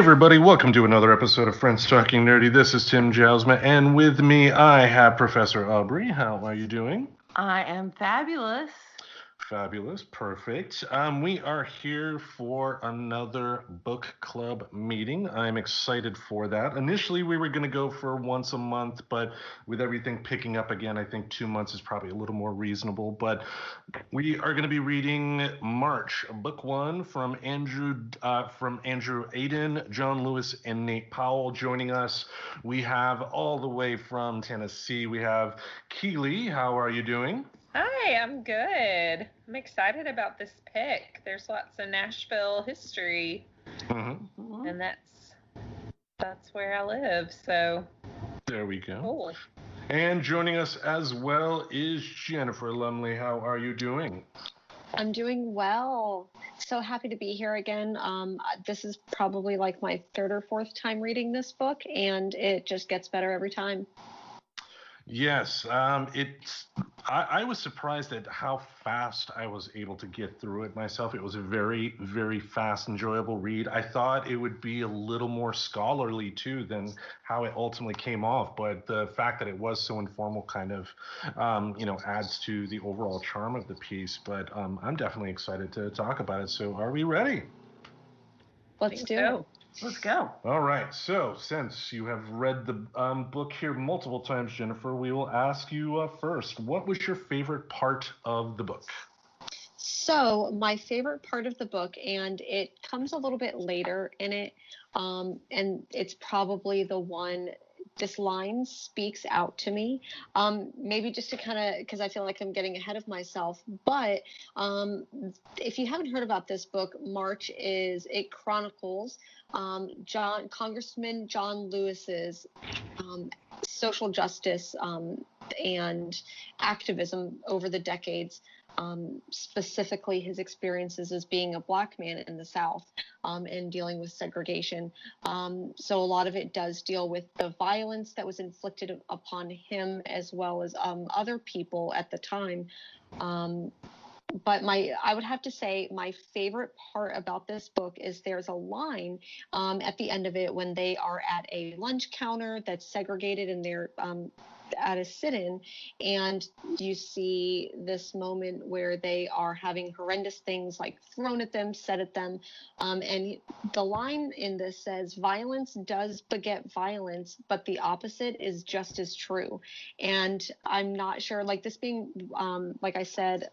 everybody, welcome to another episode of Friends Talking Nerdy. This is Tim Jousma, and with me I have Professor Aubrey. How are you doing? I am fabulous. Fabulous, perfect. We are here for another book club meeting. I'm excited for that. Initially, we were going to go for once a month, but with everything picking up again, I think 2 months is probably a little more reasonable. But we are going to be reading March, book one from Andrew Aiden, John Lewis, and Nate Powell joining us. We have all the way from Tennessee. We have Keely. How are you doing? Hi, I'm good. I'm excited about this pick. There's lots of Nashville history, and that's where I live. So there we go. Cool. And joining us as well is Jennifer Lumley. How are you doing? I'm doing well. So happy to be here again. This is probably like my third or fourth time reading this book, and it just gets better every time. Yes, I was surprised at how fast I was able to get through it myself. It was a very, very fast, enjoyable read. I thought it would be a little more scholarly too than how it ultimately came off, but the fact that it was so informal kind of, adds to the overall charm of the piece. But I'm definitely excited to talk about it. So are we ready? Let's do it. Let's go. All right. So, since you have read the book here multiple times, Jennifer, we will ask you first. What was your favorite part of the book? So, my favorite part of the book, and it comes a little bit later in it, and it's probably the one. This line speaks out to me, maybe just to kind of, because I feel like I'm getting ahead of myself, but if you haven't heard about this book, it chronicles Congressman John Lewis's social justice and activism over the decades, specifically his experiences as being a Black man in the South and dealing with segregation. So a lot of it does deal with the violence that was inflicted upon him as well as other people at the time. But I would have to say my favorite part about this book is there's a line at the end of it when they are at a lunch counter that's segregated and they're at a sit-in, and you see this moment where they are having horrendous things like thrown at them, said at them, and the line in this says, "Violence does beget violence, but the opposite is just as true." And I'm not sure, like this being, like I said,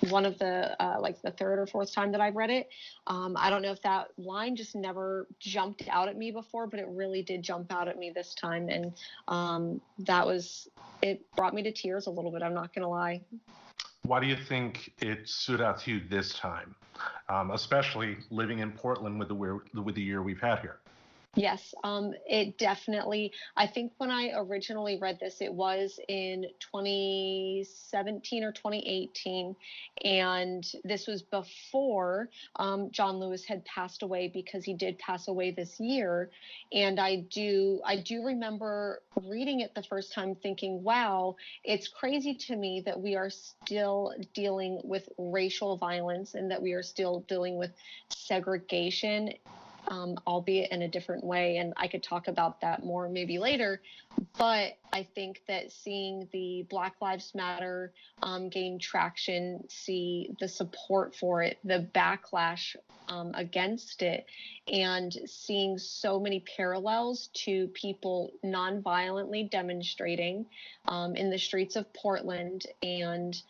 one of the like the third or fourth time that I've read it. I don't know if that line just never jumped out at me before, but it really did jump out at me this time. And it brought me to tears a little bit. I'm not going to lie. Why do you think it stood out to you this time, especially living in Portland with the year we've had here? Yes, it definitely, I think when I originally read this, it was in 2017 or 2018, and this was before John Lewis had passed away, because he did pass away this year. And I do remember reading it the first time thinking, wow, it's crazy to me that we are still dealing with racial violence and that we are still dealing with segregation, albeit in a different way. And I could talk about that more maybe later. But I think that seeing the Black Lives Matter gain traction, see the support for it, the backlash against it, and seeing so many parallels to people nonviolently demonstrating in the streets of Portland, and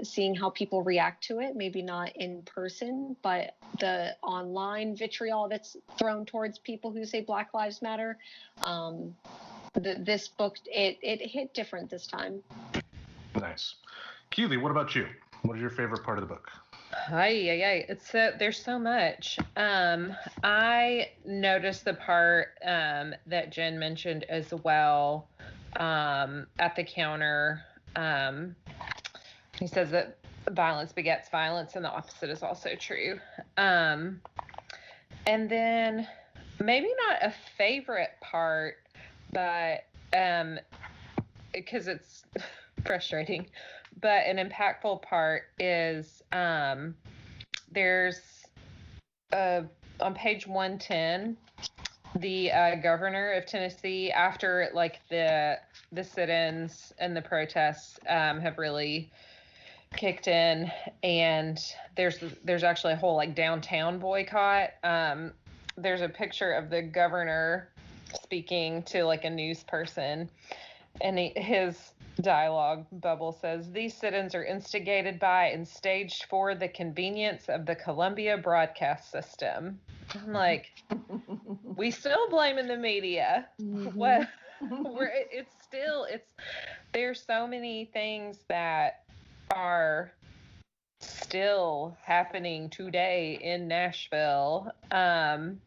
seeing how people react to it, maybe not in person, but the online vitriol that's thrown towards people who say Black Lives Matter. This book, it hit different this time. Nice. Keely, what about you? What is your favorite part of the book? It's there's so much. I noticed the part that Jen mentioned as well, at the counter. He says that violence begets violence, and the opposite is also true. And then maybe not a favorite part, but because it's frustrating, but an impactful part is there's a on page 110, the governor of Tennessee, after like the sit-ins and the protests have really kicked in, and there's actually a whole like downtown boycott. There's a picture of the governor speaking to like a news person, and his dialogue bubble says, "These sit-ins are instigated by and staged for the convenience of the Columbia broadcast system." I'm like, we still blaming the media. What? There's so many things that are still happening today in Nashville, and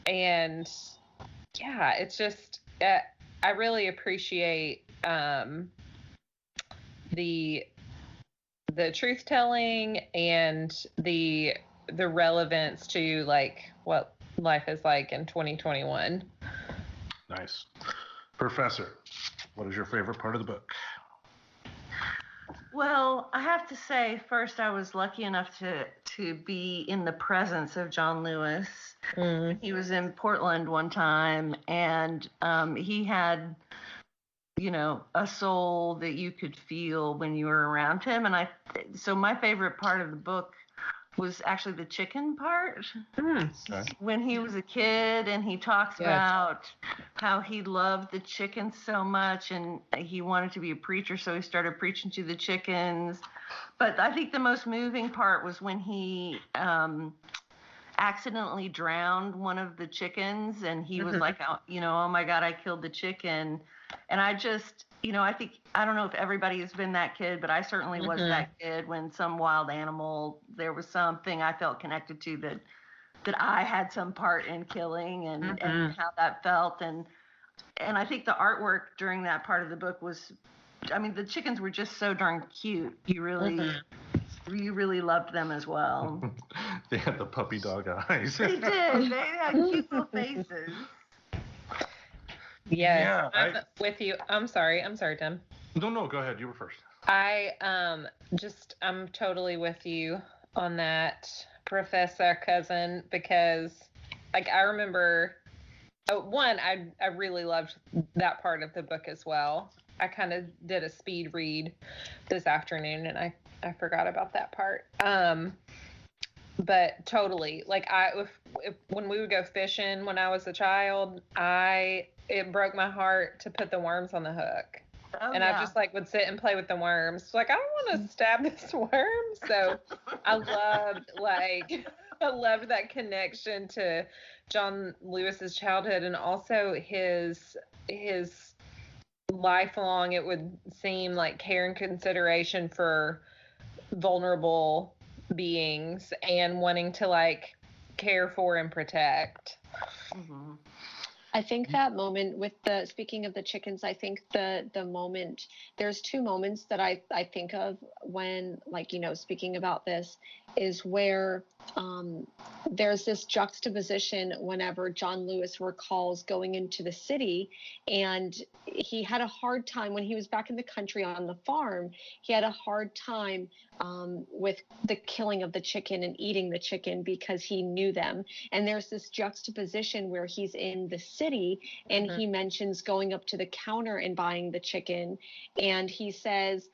yeah, it's just I really appreciate the truth telling and the relevance to like what life is like in 2021. Nice. Professor, what is your favorite part of the book? Well, I have to say, first, I was lucky enough to be in the presence of John Lewis. He was in Portland one time, and he had, a soul that you could feel when you were around him. And so my favorite part of the book was actually the chicken part. Okay. When he was a kid, and he talks about how he loved the chickens so much, and he wanted to be a preacher, so he started preaching to the chickens. But I think the most moving part was when he accidentally drowned one of the chickens, and he was like, oh my God, I killed the chicken. And I just, I don't know if everybody has been that kid, but I certainly was that kid when some wild animal, there was something I felt connected to that I had some part in killing, and how that felt. And I think the artwork during that part of the book was, the chickens were just so darn cute. You really loved them as well. They had the puppy dog eyes. They did. They had cute little faces. Yes, Yeah, I'm with you. I'm sorry, Tim. No, go ahead. You were first. I'm totally with you on that, Professor Cousin, because like I remember, I really loved that part of the book as well. I kind of did a speed read this afternoon, and I forgot about that part. But totally, like if when we would go fishing when I was a child, it broke my heart to put the worms on the hook. Oh, and I just like would sit and play with the worms. Like, I don't want to stab this worm. So I loved that connection to John Lewis's childhood, and also his lifelong, it would seem, like, care and consideration for vulnerable beings and wanting to like care for and protect. I think that moment with speaking of the chickens, I think the moment, there's two moments that I think of when, like, speaking about this, is where there's this juxtaposition whenever John Lewis recalls going into the city, and he had a hard time when he was back in the country on the farm. He had a hard time with the killing of the chicken and eating the chicken because he knew them. And there's this juxtaposition where he's in the city, and he mentions going up to the counter and buying the chicken. And he says,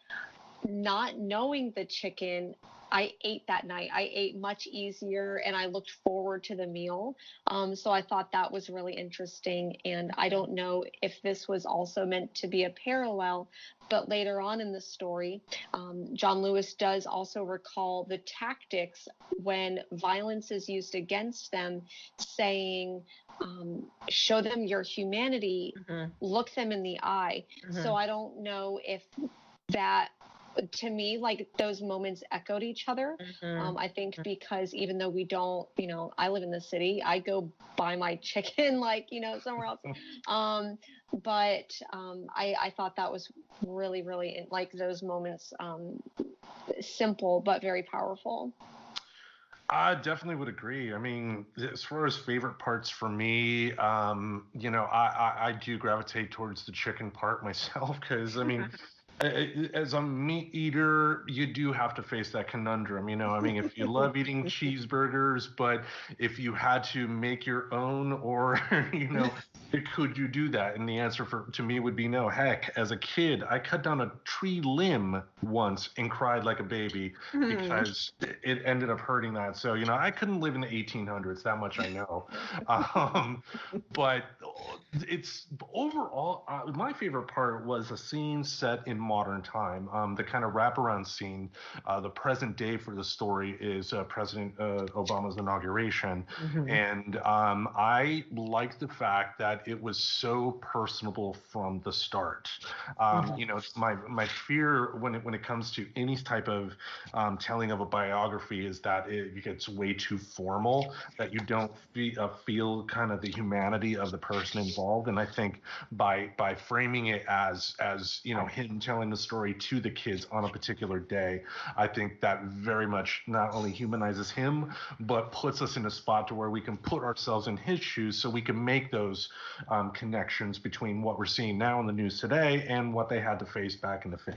not knowing the chicken, I ate that night. I ate much easier, and I looked forward to the meal. So I thought that was really interesting. And I don't know if this was also meant to be a parallel, but later on in the story, John Lewis does also recall the tactics when violence is used against them, saying, show them your humanity, look them in the eye. So I don't know if that, to me, like, those moments echoed each other. I think because even though we don't, I live in the city, I go buy my chicken, like, somewhere else. But I thought that was really, really, like, those moments, simple but very powerful. I definitely would agree. I mean, as far as favorite parts for me, I do gravitate towards the chicken part myself, because, I mean, as a meat eater, you do have to face that conundrum. I mean, if you love eating cheeseburgers, but if you had to make your own, or could you do that? And the answer to me would be no. Heck, as a kid, I cut down a tree limb once and cried like a baby because it ended up hurting that. So I couldn't live in the 1800s. That much I know. But it's overall my favorite part was a scene set in modern time. The kind of wraparound scene. The present day for the story is President Obama's inauguration, and I like the fact that it was so personable from the start. My fear when it comes to any type of telling of a biography is that it gets way too formal, that you don't feel kind of the humanity of the person involved. And I think by framing it as him telling the story to the kids on a particular day, I think that very much not only humanizes him, but puts us in a spot to where we can put ourselves in his shoes, so we can make those connections between what we're seeing now in the news today and what they had to face back in the 50s.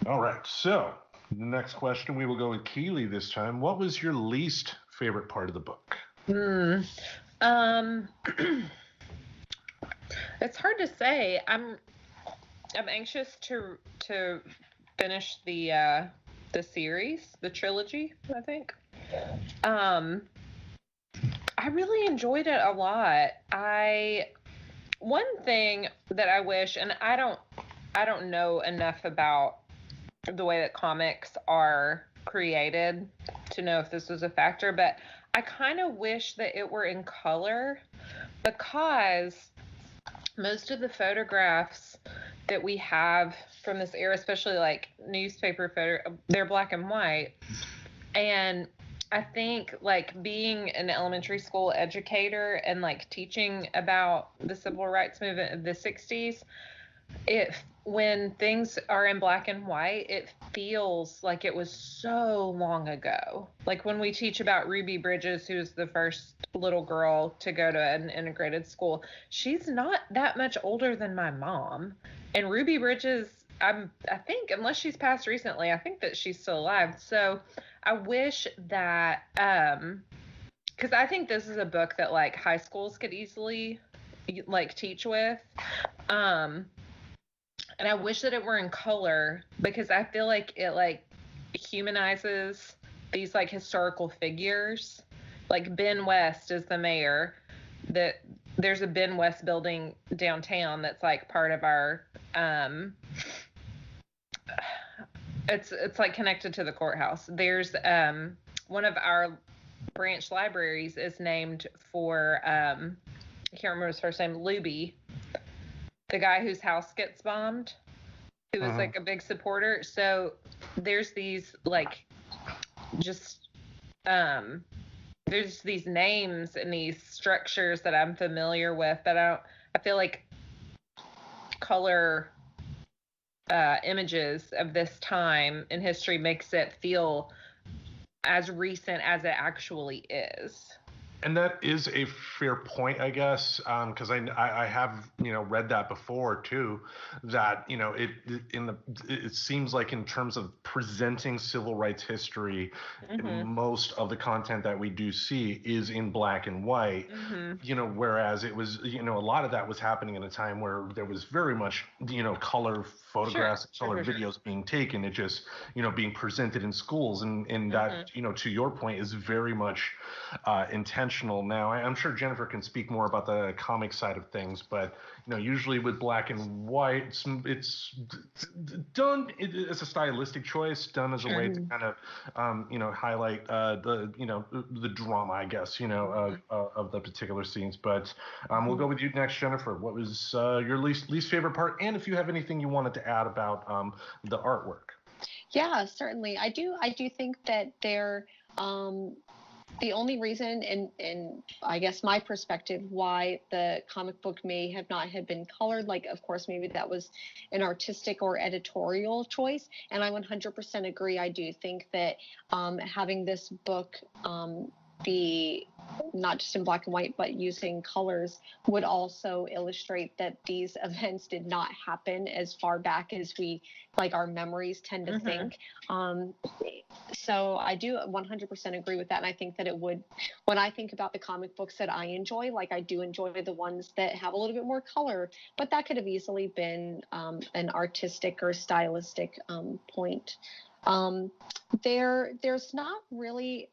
All right, so the next question, we will go with Keely this time. What was your least favorite part of the book? It's hard to say. I'm anxious to finish the series, the trilogy, I think. I really enjoyed it a lot. One thing that I wish, and I don't know enough about the way that comics are created to know if this was a factor, but I kind of wish that it were in color, because most of the photographs that we have from this era, especially like newspaper photo, they're black and white. And I think like being an elementary school educator and like teaching about the civil rights movement of the 60s, when things are in black and white, it feels like it was so long ago. Like when we teach about Ruby Bridges, who's the first little girl to go to an integrated school, she's not that much older than my mom. And Ruby Bridges, I think, unless she's passed recently, I think that she's still alive. So I wish that, because I think this is a book that like high schools could easily like teach with. And I wish that it were in color, because I feel like it like humanizes these like historical figures. Like Ben West is the mayor. There's a Ben West building downtown that's like part of our it's like connected to the courthouse. There's one of our branch libraries is named for I can't remember his first name, Luby, the guy whose house gets bombed, who was like a big supporter. So there's these like just there's these names and these structures that I'm familiar with, but I feel like color images of this time in history makes it feel as recent as it actually is. And that is a fair point, I guess, because I have read that before too. That it seems like in terms of presenting civil rights history, most of the content that we do see is in black and white. Whereas it was a lot of that was happening in a time where there was very much color photographs, color videos being taken. It just being presented in schools, and that to your point is very much intentional. Now, I'm sure Jennifer can speak more about the comic side of things, but usually with black and white, it's done as a stylistic choice, done as a way to kind of highlight the drama, I guess, of the particular scenes. But we'll go with you next, Jennifer. What was your least favorite part, and if you have anything you wanted to add about the artwork? Yeah, certainly. I do think that they're the only reason, and I guess my perspective, why the comic book may have not had been colored, like, of course, maybe that was an artistic or editorial choice. And I 100% agree. I do think that having this book be not just in black and white, but using colors would also illustrate that these events did not happen as far back as our memories tend to think. So I do 100% agree with that. And I think that it would, when I think about the comic books that I enjoy, I do enjoy the ones that have a little bit more color, but that could have easily been an artistic or stylistic point. There's not really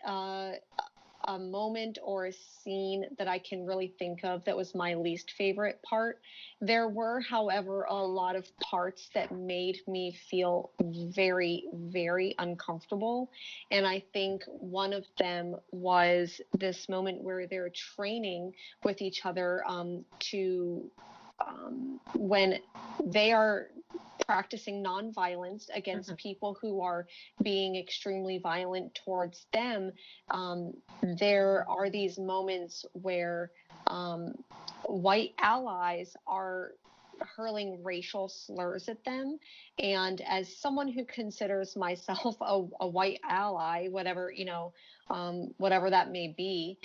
a moment or a scene that I can really think of that was my least favorite part. There were, however, a lot of parts that made me feel very, very uncomfortable. And I think one of them was this moment where they're training with each other when they are practicing nonviolence against people who are being extremely violent towards them. There are these moments where white allies are hurling racial slurs at them. And as someone who considers myself a white ally, whatever that may be,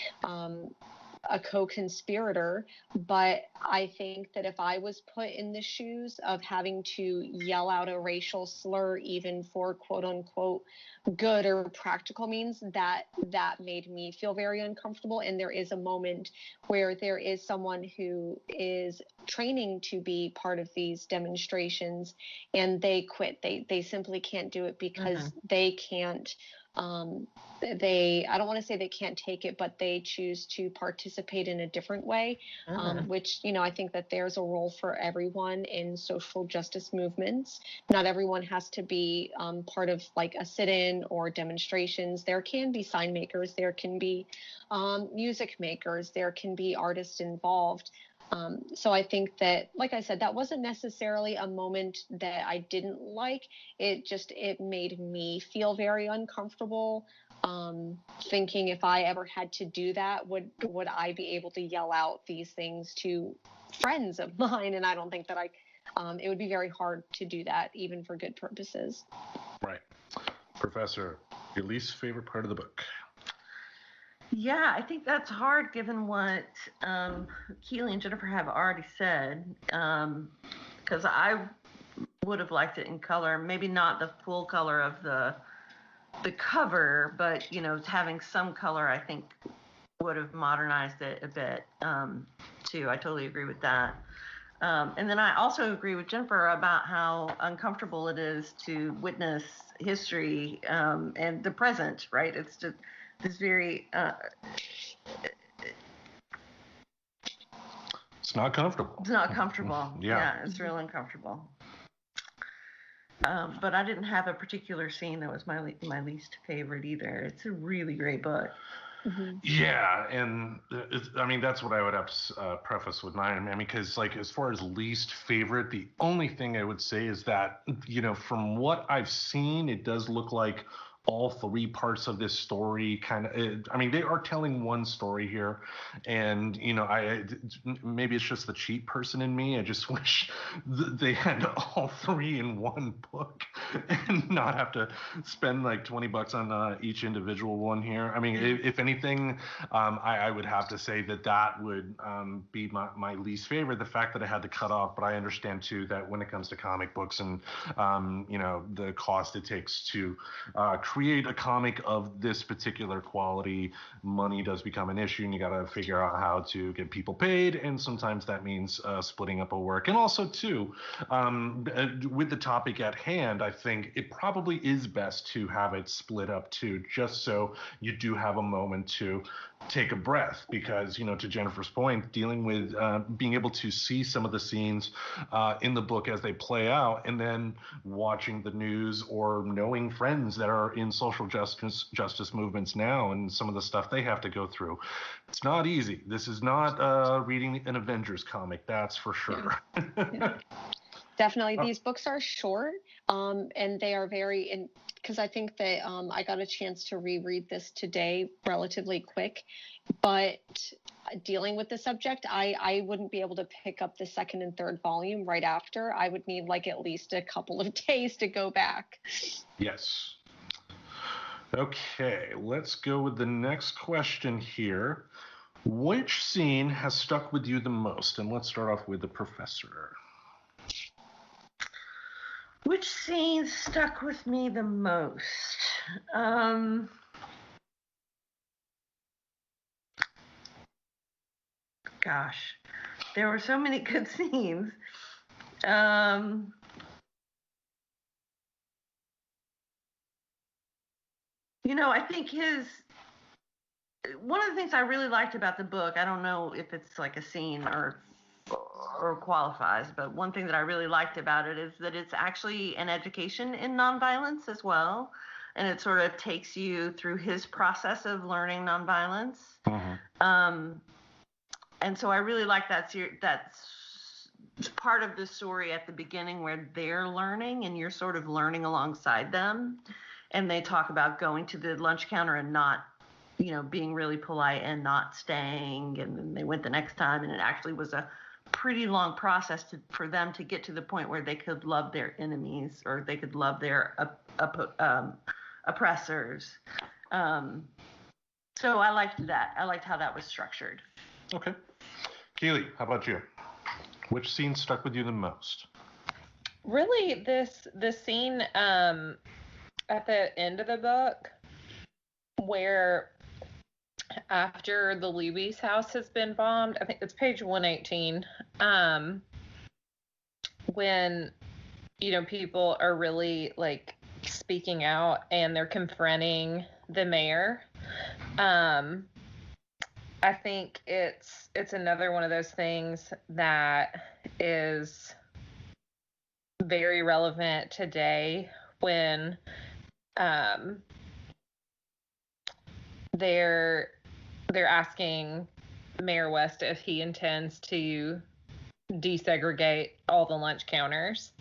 a co-conspirator, but I think that if I was put in the shoes of having to yell out a racial slur, even for quote unquote good or practical means, that made me feel very uncomfortable. And there is a moment where there is someone who is training to be part of these demonstrations and they quit. They simply can't do it because they can't I don't want to say they can't take it, but they choose to participate in a different way, which, I think that there's a role for everyone in social justice movements. Not everyone has to be part of a sit-in or demonstrations. There can be sign makers, there can be music makers, there can be artists involved. So I think that, like I said, that wasn't necessarily a moment that I didn't like. It made me feel very uncomfortable, thinking if I ever had to do that, would I be able to yell out these things to friends of mine? And I don't think that it would be very hard to do that, even for good purposes. Right. Professor, your least favorite part of the book? Yeah, I think that's hard given what Keely and Jennifer have already said, because I would have liked it in color, maybe not the full color of the cover, but having some color I think would have modernized it a bit too. I totally agree with that. And then I also agree with Jennifer about how uncomfortable it is to witness history and the present, right? It's just this very it's not comfortable. It's not comfortable. Yeah, it's real uncomfortable. But I didn't have a particular scene that was my least favorite either. It's a really great book. Yeah, and that's what I would have to preface with mine. Because as far as least favorite, the only thing I would say is that from what I've seen, it does look like all three parts of this story they are telling one story here, and maybe it's just the cheap person in me. I just wish they had all three in one book and not have to spend $20 on each individual one here. If anything, I would have to say that would be my least favorite, the fact that I had to cut off. But I understand too that when it comes to comic books and the cost it takes to create a comic of this particular quality, money does become an issue, and you got to figure out how to get people paid, and sometimes that means splitting up a work. And also too, with the topic at hand, I think it probably is best to have it split up too, just so you do have a moment to take a breath, because to Jennifer's point, dealing with being able to see some of the scenes in the book as they play out, and then watching the news or knowing friends that are in social justice movements now and some of the stuff they have to go through, it's not easy. This is not reading an Avengers comic, that's for sure. Yeah. Definitely. These books are short, and they are because I think that I got a chance to reread this today relatively quick, but dealing with the subject, I wouldn't be able to pick up the second and third volume right after. I would need at least a couple of days to go back. Yes. Okay, let's go with the next question here. Which scene has stuck with you the most? And let's start off with the professor. Which scene stuck with me the most? Gosh, there were so many good scenes. I think one of the things I really liked about the book, I don't know if it's like a scene or qualifies, but one thing that I really liked about it is that it's actually an education in nonviolence as well, and it sort of takes you through his process of learning nonviolence. And so I really like that's part of the story at the beginning where they're learning and you're sort of learning alongside them, and they talk about going to the lunch counter and not being really polite and not staying, and then they went the next time, and it actually was a pretty long process for them to get to the point where they could love their enemies or they could love their oppressors. So I liked that. I liked how that was structured. Okay. Keely, how about you? Which scene stuck with you the most? Really, the scene at the end of the book where after the Luby's house has been bombed, I think it's page 118, when people are really like speaking out and they're confronting the mayor. I think it's another one of those things that is very relevant today when they're asking Mayor West if he intends to desegregate all the lunch counters.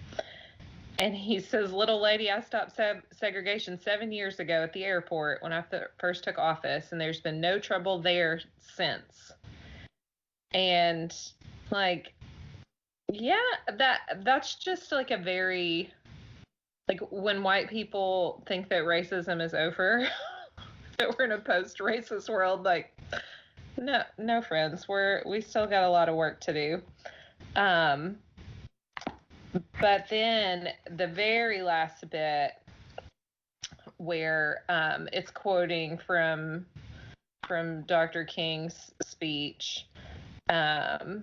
And he says, "Little lady, I stopped segregation 7 years ago at the airport when I first took office, and there's been no trouble there since." And like, yeah, that's just like a very, like, when white people think that racism is over, that we're in a post-racist world, like, no friends, we still got a lot of work to do. But then the very last bit where it's quoting from Dr. King's speech, and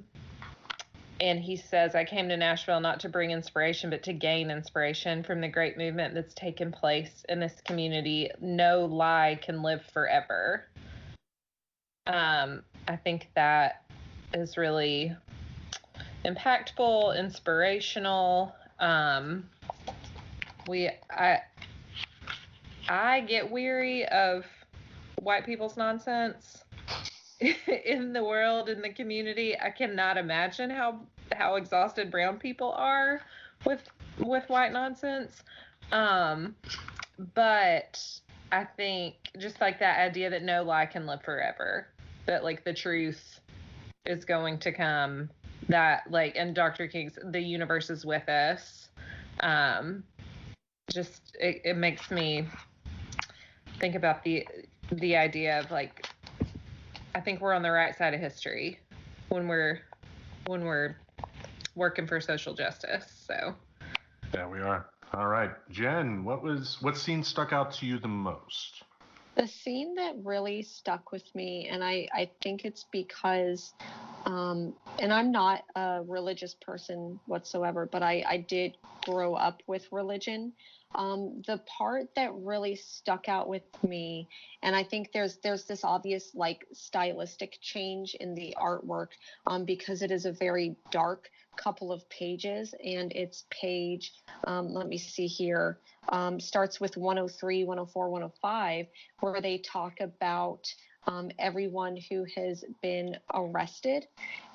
he says, "I came to Nashville not to bring inspiration, but to gain inspiration from the great movement that's taken place in this community. No lie can live forever." I think that is really impactful, inspirational. I get weary of white people's nonsense in the world, in the community. I cannot imagine how exhausted brown people are with white nonsense. But I think just like that idea that no lie can live forever, that like the truth is going to come, that like, and Dr. King's "the universe is with us," just it makes me think about the idea of like, I think we're on the right side of history when we're working for social justice. So yeah, we are. All right, Jen, what scene stuck out to you the most? The scene that really stuck with me, and I think it's because, and I'm not a religious person whatsoever, but I did grow up with religion. The part that really stuck out with me, and I think there's this obvious like stylistic change in the artwork, because it is a very dark couple of pages, and it's page, let me see here, starts with 103, 104, 105, where they talk about everyone who has been arrested,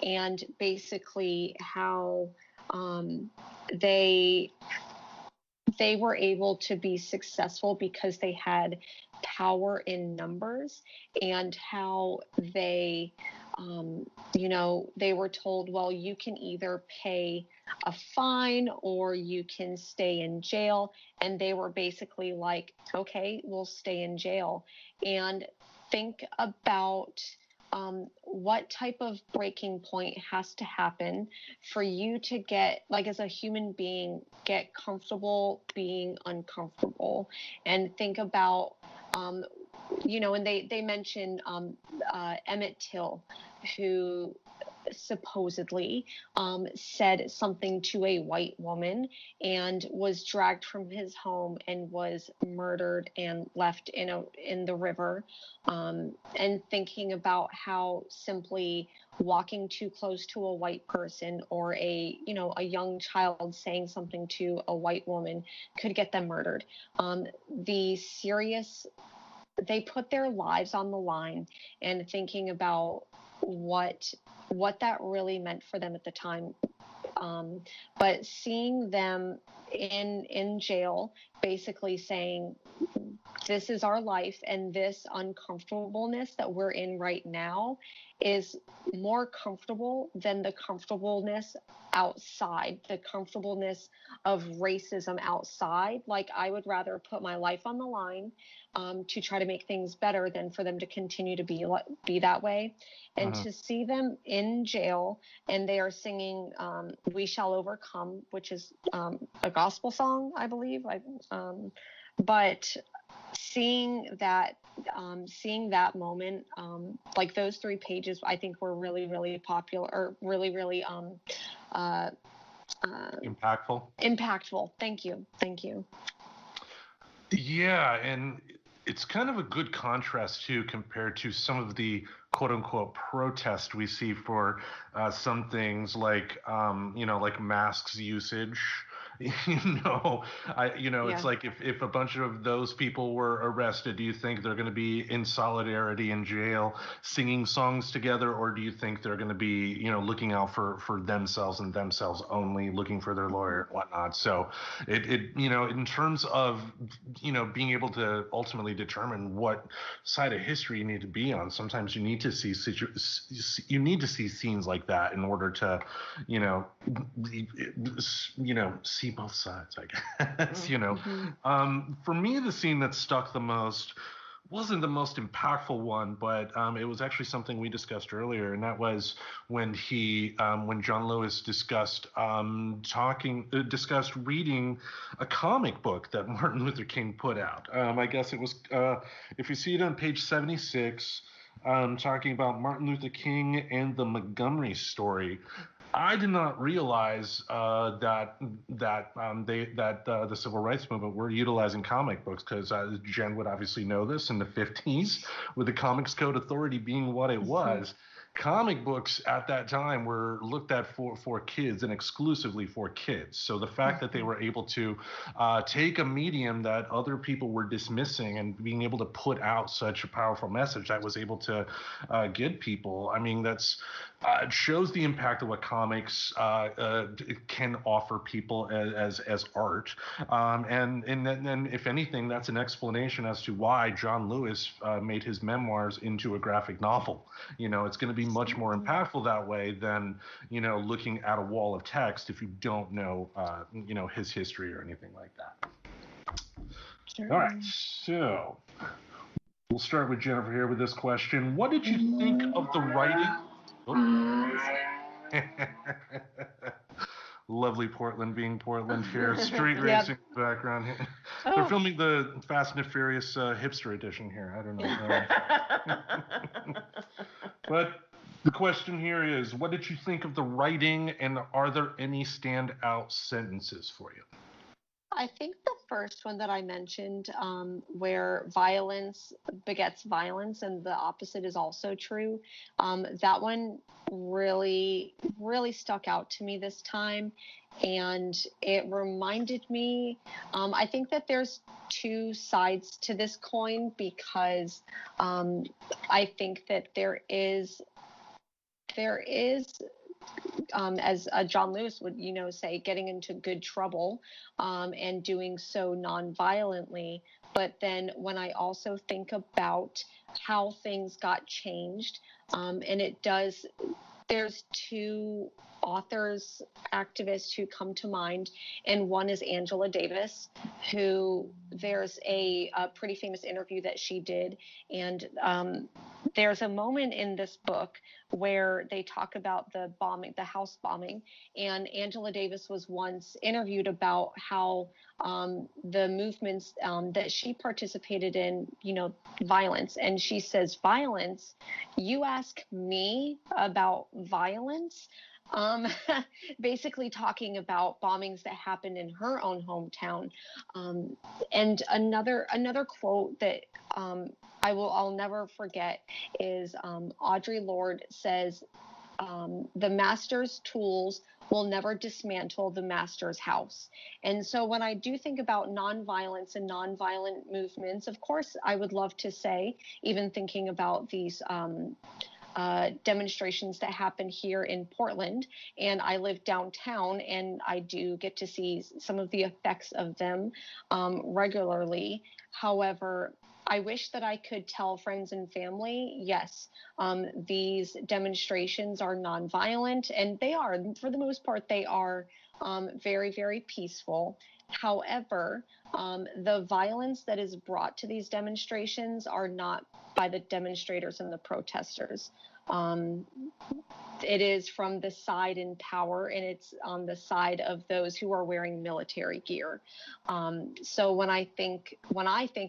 and basically how they were able to be successful because they had power in numbers, and how they they were told, well, you can either pay a fine or you can stay in jail. And they were basically like, okay, we'll stay in jail. And think about what type of breaking point has to happen for you to get, like, as a human being, get comfortable being uncomfortable. And think about, and they mentioned Emmett Till, who supposedly said something to a white woman and was dragged from his home and was murdered and left in the river. And thinking about how simply walking too close to a white person or a young child saying something to a white woman could get them murdered. They put their lives on the line, and thinking about what that really meant for them at the time. But seeing them in jail, basically saying, this is our life, and this uncomfortableness that we're in right now is more comfortable than the comfortableness outside, the comfortableness of racism outside. Like, I would rather put my life on the line to try to make things better than for them to continue to be that way. And to see them in jail, and they are singing "We Shall Overcome," which is a gospel song, I believe. But seeing that moment, like those 3 pages, I think were really, really popular, or really, really impactful. Thank you. Yeah, and it's kind of a good contrast too, compared to some of the quote unquote protest we see for some things like like masks usage. It's like, if a bunch of those people were arrested, do you think they're going to be in solidarity in jail singing songs together, or do you think they're going to be looking out for themselves and themselves only, looking for their lawyer and whatnot? So it in terms of being able to ultimately determine what side of history you need to be on, sometimes you need to see scenes like that in order to see both sides, I guess. For me, the scene that stuck the most wasn't the most impactful one, but it was actually something we discussed earlier, and that was when when John Lewis discussed reading a comic book that Martin Luther King put out. I guess it was, if you see it on page 76, talking about Martin Luther King and the Montgomery story. I did not realize that the civil rights movement were utilizing comic books, because Jen would obviously know this. In the 50s, with the Comics Code Authority being what it was, comic books at that time were looked at for kids and exclusively for kids. So the fact that they were able to take a medium that other people were dismissing and being able to put out such a powerful message that was able to get people, I mean, that's it shows the impact of what comics can offer people as art, and then if anything, that's an explanation as to why John Lewis made his memoirs into a graphic novel. It's going to be much more impactful that way than looking at a wall of text if you don't know his history or anything like that. Sure. All right, so we'll start with Jennifer here with this question. What did you think of the writing? Lovely Portland being Portland here. Street racing background here. They're filming the Fast and the Furious hipster edition here. I don't know. But the question here is, what did you think of the writing, and are there any standout sentences for you? I think the first one that I mentioned, where violence begets violence and the opposite is also true, that one really, really stuck out to me this time. And it reminded me, I think that there's 2 sides to this coin, because I think that there is as John Lewis would, say, getting into good trouble, and doing so non-violently. But then when I also think about how things got changed, And it does, there's two authors, activists who come to mind, and one is Angela Davis, who there's a pretty famous interview that she did, and there's a moment in this book where they talk about the bombing, the house bombing, and Angela Davis was once interviewed about how the movements that she participated in, violence, and she says, violence? You ask me about violence? Um, Basically talking about bombings that happened in her own hometown. And another quote that I'll never forget is Audre Lorde says, the master's tools will never dismantle the master's house. And so when I do think about nonviolence and nonviolent movements, of course, I would love to say, even thinking about these demonstrations that happen here in Portland, and I live downtown, and I do get to see some of the effects of them regularly. However, I wish that I could tell friends and family, yes, these demonstrations are nonviolent, and they are, for the most part, they are very, very peaceful. However, the violence that is brought to these demonstrations are not by the demonstrators and the protesters. It is from the side in power, and it's on the side of those who are wearing military gear. So when I think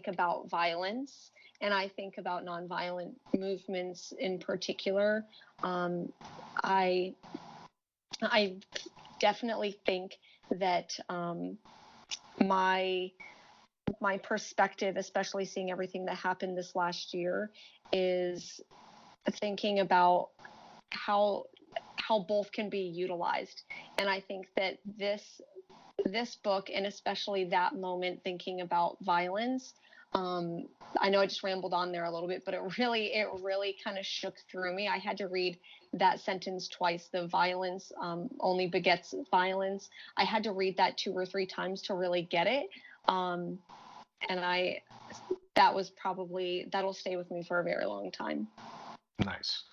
about violence, and I think about nonviolent movements in particular, I definitely think that my perspective, especially seeing everything that happened this last year, is thinking about how both can be utilized. And I think that this book, and especially that moment thinking about violence, I know I just rambled on there a little bit, but it really kind of shook through me. I had to read that sentence twice. The violence only begets violence. I had to read that 2 or 3 times to really get it. And that'll stay with me for a very long time. Nice.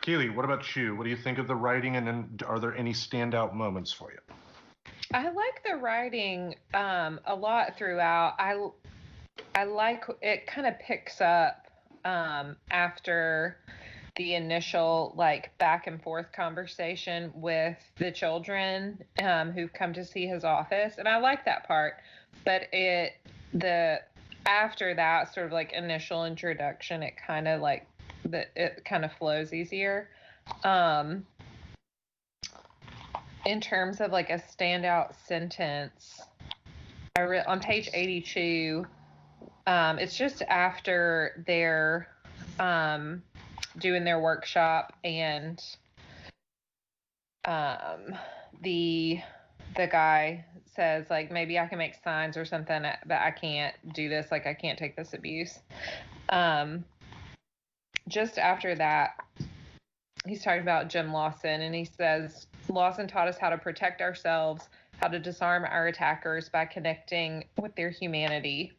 Keely, what about you? What do you think of the writing, and then are there any standout moments for you? I like the writing a lot throughout. I like it kind of picks up after the initial back and forth conversation with the children who've come to see his office, and I like that part. But after that sort of initial introduction, it kind of it kind of flows easier. In terms of a standout sentence, on page 82, it's just after they're doing their workshop, and the guy says maybe I can make signs or something, but I can't do this, I can't take this abuse. Just after that, he's talking about Jim Lawson, and he says, Lawson taught us how to protect ourselves, how to disarm our attackers by connecting with their humanity,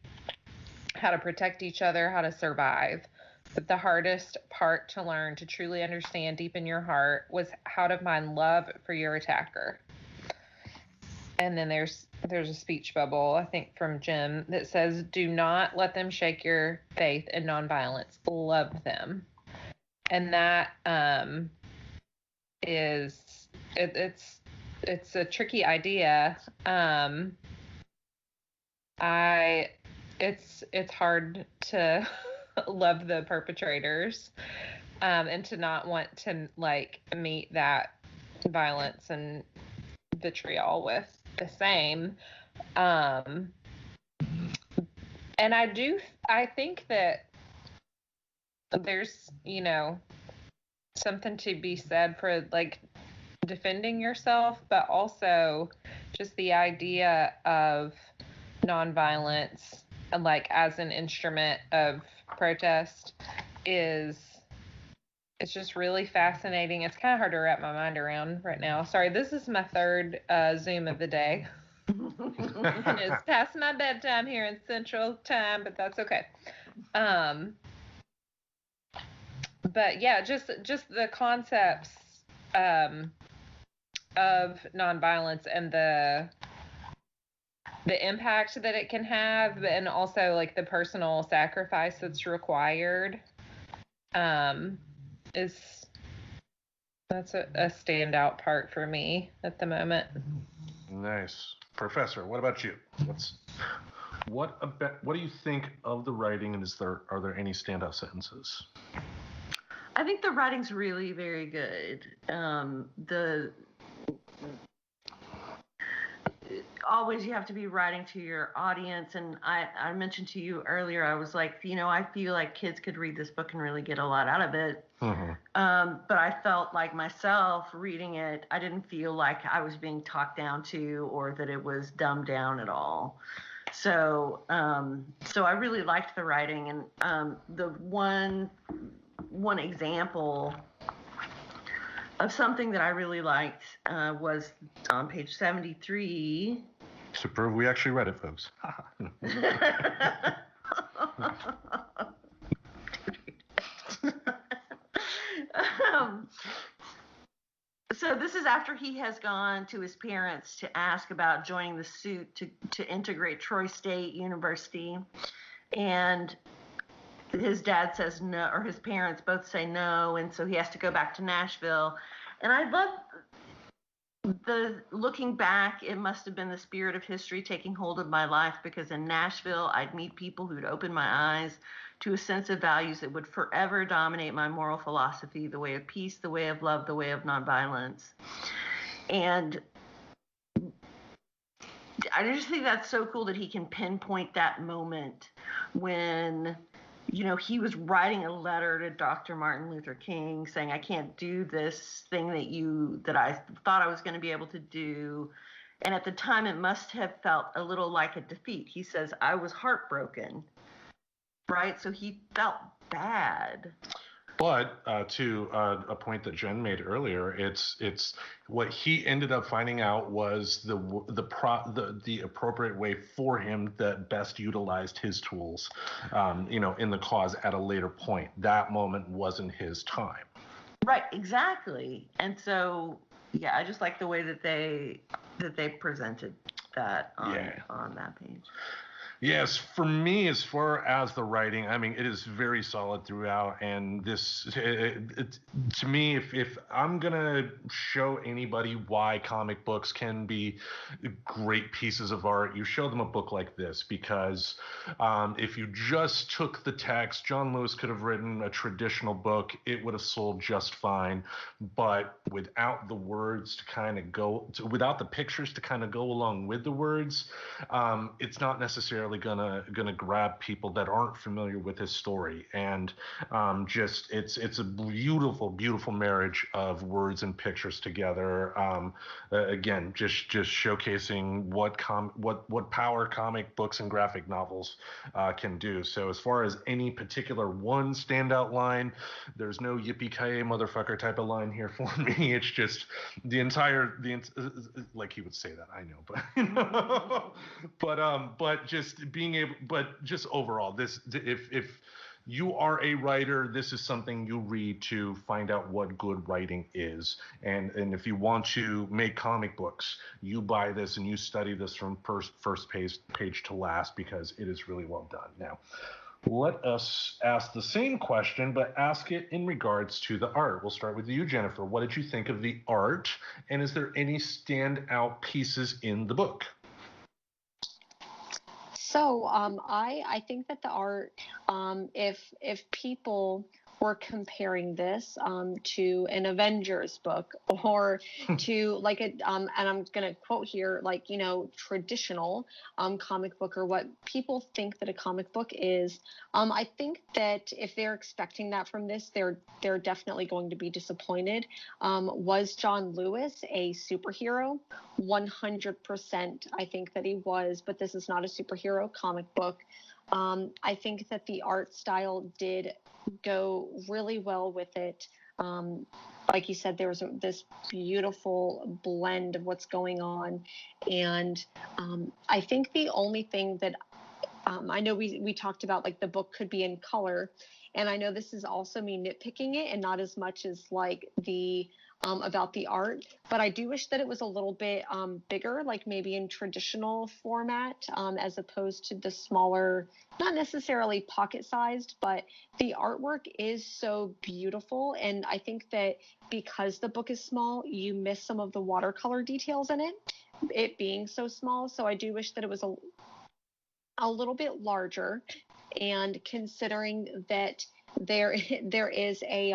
how to protect each other, how to survive. But the hardest part to learn, to truly understand deep in your heart, was how to find love for your attacker. And then there's a speech bubble, I think, from Jim that says, do not let them shake your faith in nonviolence. Love them. And that it's a tricky idea. It's hard to love the perpetrators and to not want to meet that violence and vitriol with the same. And I think that there's something to be said for defending yourself, but also just the idea of nonviolence as an instrument of protest it's just really fascinating. It's kind of hard to wrap my mind around right now. Sorry, this is my third Zoom of the day. It's past my bedtime here in Central Time, but that's okay. but yeah, just the concepts of nonviolence and the impact that it can have, and also like the personal sacrifice that's required, is that's a standout part for me at the moment. Nice. Professor, what about you? What do you think of the writing, and are there any standout sentences? I think the writing's really very good. Always you have to be writing to your audience, and I mentioned to you earlier, I was like, I feel like kids could read this book and really get a lot out of it. Mm-hmm. But I felt like myself reading it, I didn't feel like I was being talked down to or that it was dumbed down at all. So I really liked the writing, and the one example of something that I really liked was on page 73. To prove we actually read it, folks. So this is after he has gone to his parents to ask about joining the suit to integrate Troy State University, and his dad says no, or his parents both say no, and so he has to go back to Nashville. And I love looking back, it must have been the spirit of history taking hold of my life, because in Nashville, I'd meet people who'd open my eyes to a sense of values that would forever dominate my moral philosophy, the way of peace, the way of love, the way of nonviolence. And I just think that's so cool that he can pinpoint that moment when he was writing a letter to Dr. Martin Luther King saying, I can't do this thing that I thought I was going to be able to do. And at the time, it must have felt a little like a defeat. He says, I was heartbroken, right? So he felt bad. But to a point that Jen made earlier, it's what he ended up finding out was the appropriate way for him that best utilized his tools, in the cause at a later point. That moment wasn't his time. Right, exactly. And so, yeah, I just like the way that they presented that on that page. Yes, for me, as far as the writing, I mean, it is very solid throughout. And this, to me, if I'm going to show anybody why comic books can be great pieces of art, you show them a book like this. Because if you just took the text, John Lewis could have written a traditional book. It would have sold just fine. But without the words to kind of without the pictures to kind of go along with the words, it's not necessarily gonna grab people that aren't familiar with his story. And it's a beautiful marriage of words and pictures together. Again, just showcasing what power comic books and graphic novels can do. So as far as any particular one standout line, there's no yippee-ki-yay motherfucker type of line here for me. It's just like he would say that, I know, but just being able, but just overall, this, if you are a writer, this is something you read to find out what good writing is. And if you want to make comic books, you buy this and you study this from first page to last, because it is really well done. Now, let us ask the same question, but ask it in regards to the art. We'll start with you, Jennifer. What did you think of the art? And is there any standout pieces in the book? So I think that the art, if people were comparing this to an Avengers book, or to like and I'm going to quote here, like, traditional comic book, or what people think that a comic book is, I think that if they're expecting that from this, they're definitely going to be disappointed. Was John Lewis a superhero? 100%. I think that he was, but this is not a superhero comic book. I think that the art style did go really well with it. Like you said, there was this beautiful blend of what's going on. And I think the only thing that I know we talked about, like, the book could be in color. And I know this is also me nitpicking it and not as much as like the about the art, but I do wish that it was a little bit bigger, like maybe in traditional format, as opposed to the smaller, not necessarily pocket sized, but the artwork is so beautiful. And I think that because the book is small, you miss some of the watercolor details in it being so small. So I do wish that it was a little bit larger. And considering that there is a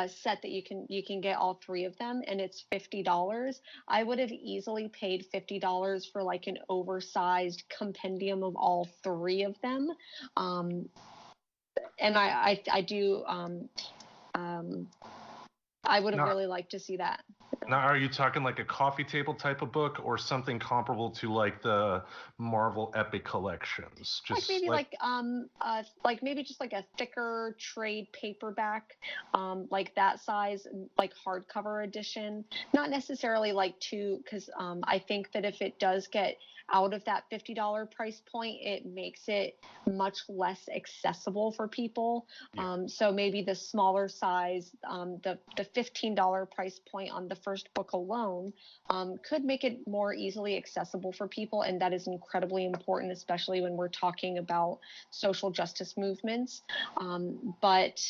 set that you can get all three of them, and it's $50. I would have easily paid $50 for like an oversized compendium of all three of them. And I do I would have really liked to see that. Now, are you talking like a coffee table type of book, or something comparable to like the Marvel Epic collections? Just like maybe like maybe just like a thicker trade paperback, like that size, like hardcover edition. Not necessarily like two, because I think that if it does get out of that $50 price point, it makes it much less accessible for people. Yeah. So maybe the smaller size, the $15 price point on the first book alone, could make it more easily accessible for people, and that is incredibly important, especially when we're talking about social justice movements. But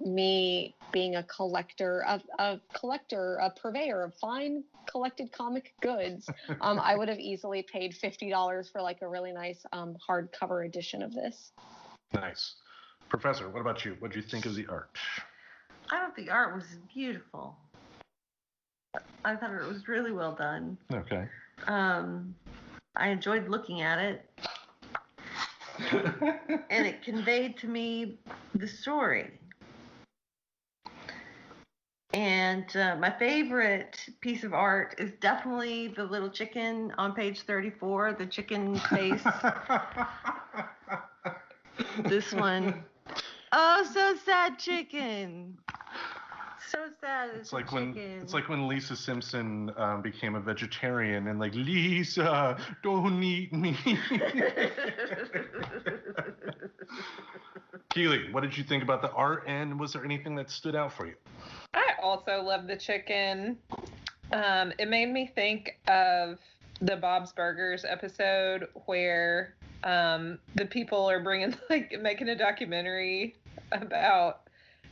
me being a collector, a purveyor of fine collected comic goods, I would have easily paid $50 for like a really nice hardcover edition of this. Nice. Professor, what about you? What do you think of the art? I thought the art was beautiful. I thought it was really well done. Okay. I enjoyed looking at it. And it conveyed to me the story. And my favorite piece of art is definitely the little chicken on page 34, the chicken face. This one. Oh, so sad chicken. So sad. It's like when Lisa Simpson became a vegetarian and like, Lisa, don't eat me. Keely, what did you think about the art, and was there anything that stood out for you? I also love the chicken. It made me think of the Bob's Burgers episode where the people are making a documentary about,